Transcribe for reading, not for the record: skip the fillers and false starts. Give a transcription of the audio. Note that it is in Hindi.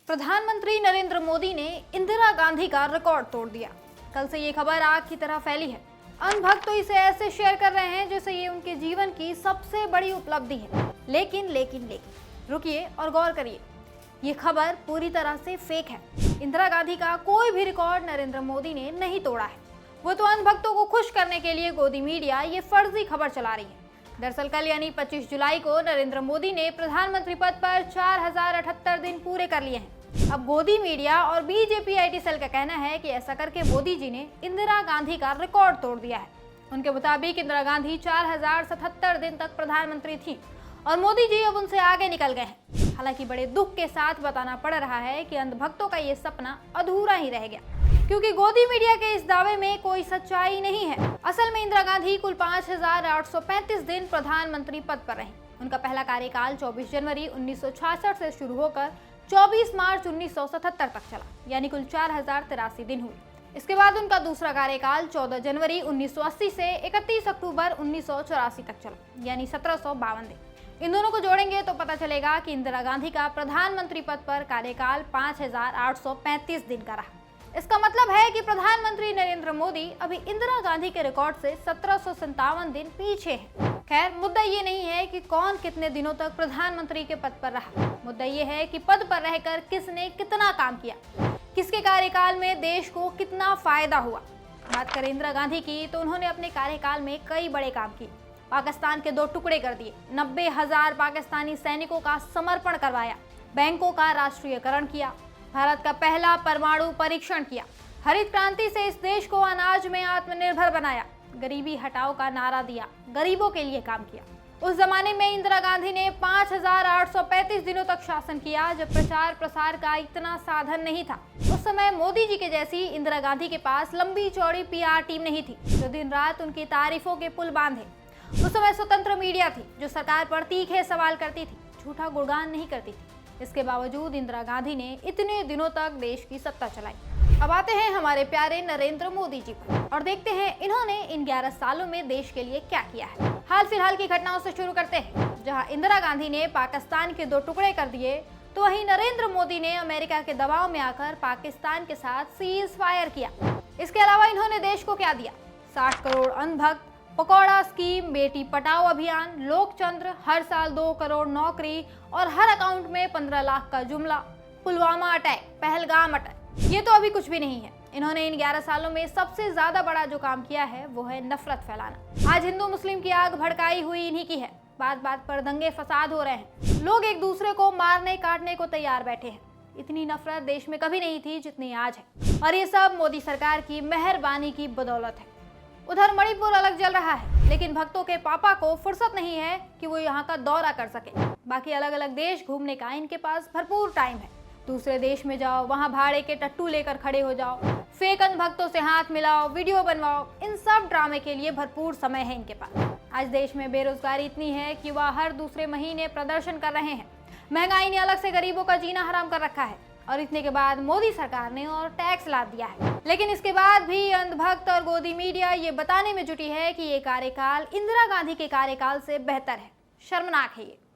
प्रधानमंत्री नरेंद्र मोदी ने इंदिरा गांधी का रिकॉर्ड तोड़ दिया। कल से ये खबर आग की तरह फैली है। अनभक्त तो इसे ऐसे शेयर कर रहे हैं जैसे ये उनके जीवन की सबसे बड़ी उपलब्धि है। लेकिन रुकिए और गौर करिए, ये खबर पूरी तरह से फेक है। इंदिरा गांधी का कोई भी रिकॉर्ड नरेंद्र मोदी ने नहीं तोड़ा है। वो तो अनभक्तों को खुश करने के लिए गोदी मीडिया ये फर्जी खबर चला रही है। दरअसल कल यानी 25 जुलाई को नरेंद्र मोदी ने प्रधानमंत्री पद पर 4078 दिन पूरे कर लिए हैं। अब गोदी मीडिया और बीजेपी आईटी सेल का कहना है कि ऐसा करके मोदी जी ने इंदिरा गांधी का रिकॉर्ड तोड़ दिया है। उनके मुताबिक इंदिरा गांधी 4077 दिन तक प्रधानमंत्री थी और मोदी जी अब उनसे आगे निकल गए हैं। हालांकि बड़े दुख के साथ बताना पड़ रहा है कि अंधभक्तों का ये सपना अधूरा ही रह गया, क्योंकि गोदी मीडिया के इस दावे में कोई सच्चाई नहीं है। असल में इंदिरा गांधी कुल 5835 दिन प्रधानमंत्री पद पर रहीं। उनका पहला कार्यकाल 24 जनवरी 1966 से शुरू होकर 24 मार्च 1977 तक चला, यानी कुल 4083 दिन हुए। इसके बाद उनका दूसरा कार्यकाल 14 जनवरी 1980 से 31 अक्टूबर 1984 तक चला, यानी 1752 दिन। इन दोनों को जोड़ेंगे तो पता चलेगा कि इंदिरा गांधी का प्रधानमंत्री पद पर कार्यकाल 5835 दिन का रहा। इसका मतलब है कि प्रधानमंत्री नरेंद्र मोदी अभी इंदिरा गांधी के रिकॉर्ड से 1757 दिन पीछे हैं। खैर, मुद्दा ये नहीं है कि कौन कितने दिनों तक प्रधानमंत्री के पद पर रहा। मुद्दा ये है कि पद पर रहकर किसने कितना काम किया, किसके कार्यकाल में देश को कितना फायदा हुआ। बात करें इंदिरा गांधी की तो उन्होंने अपने कार्यकाल में कई बड़े काम किए। पाकिस्तान के 2 टुकड़े कर दिए, 90,000 पाकिस्तानी सैनिकों का समर्पण करवाया, बैंकों का राष्ट्रीयकरण किया, भारत का पहला परमाणु परीक्षण किया, हरित क्रांति से इस देश को अनाज में आत्मनिर्भर बनाया, गरीबी हटाओ का नारा दिया, गरीबों के लिए काम किया। उस जमाने में इंदिरा गांधी ने 5835 दिनों तक शासन किया, जब प्रचार प्रसार का इतना साधन नहीं था। उस समय मोदी जी के जैसी इंदिरा गांधी के पास लंबी चौड़ी पीआर टीम नहीं थी जो दिन रात उनकी तारीफों के पुल बांधे। उस समय स्वतंत्र मीडिया थी जो सरकार पर तीखे सवाल करती थी, झूठा गुणगान नहीं करती थी। इसके बावजूद इंदिरा गांधी ने इतने दिनों तक देश की सत्ता चलाई। अब आते हैं हमारे प्यारे नरेंद्र मोदी जी पर और देखते हैं इन्होंने इन 11 सालों में देश के लिए क्या किया है। हाल फिलहाल की घटनाओं से शुरू करते हैं। जहां इंदिरा गांधी ने पाकिस्तान के 2 टुकड़े कर दिए, तो वहीं नरेंद्र मोदी ने अमेरिका के दबाव में आकर पाकिस्तान के साथ सीज फायर किया। इसके अलावा इन्होंने देश को क्या दिया? 60 करोड़ अनभक्त, पकौड़ा स्कीम, बेटी पटाओ अभियान, लोकतंत्र, हर साल 2 करोड़ नौकरी और हर अकाउंट में 15 लाख का जुमला, पुलवामा अटैक, पहलगाम अटैक। ये तो अभी कुछ भी नहीं है। इन्होंने इन 11 सालों में सबसे ज्यादा बड़ा जो काम किया है वो है नफरत फैलाना। आज हिंदू मुस्लिम की आग भड़काई हुई इन्हीं की है। बात बात पर दंगे फसाद हो रहे हैं, लोग एक दूसरे को मारने काटने को तैयार बैठे हैं। इतनी नफरत देश में कभी नहीं थी जितनी आज है, और ये सब मोदी सरकार की मेहरबानी की बदौलत है। उधर मणिपुर अलग जल रहा है, लेकिन भक्तों के पापा को फुर्सत नहीं है कि वो यहाँ का दौरा कर सके। बाकी अलग अलग देश घूमने का इनके पास भरपूर टाइम है। दूसरे देश में जाओ, वहाँ भाड़े के टट्टू लेकर खड़े हो जाओ, फेक भक्तों से हाथ मिलाओ, वीडियो बनवाओ। इन सब ड्रामे के लिए भरपूर समय है इनके पास। आज देश में बेरोजगारी इतनी है कि वह हर दूसरे महीने प्रदर्शन कर रहे हैं। महंगाई ने अलग से गरीबों का जीना हराम कर रखा है, और इतने के बाद मोदी सरकार ने और टैक्स लाद दिया है। लेकिन इसके बाद भी अंधभक्त और गोदी मीडिया ये बताने में जुटी है कि ये कार्यकाल इंदिरा गांधी के कार्यकाल से बेहतर है। शर्मनाक है ये।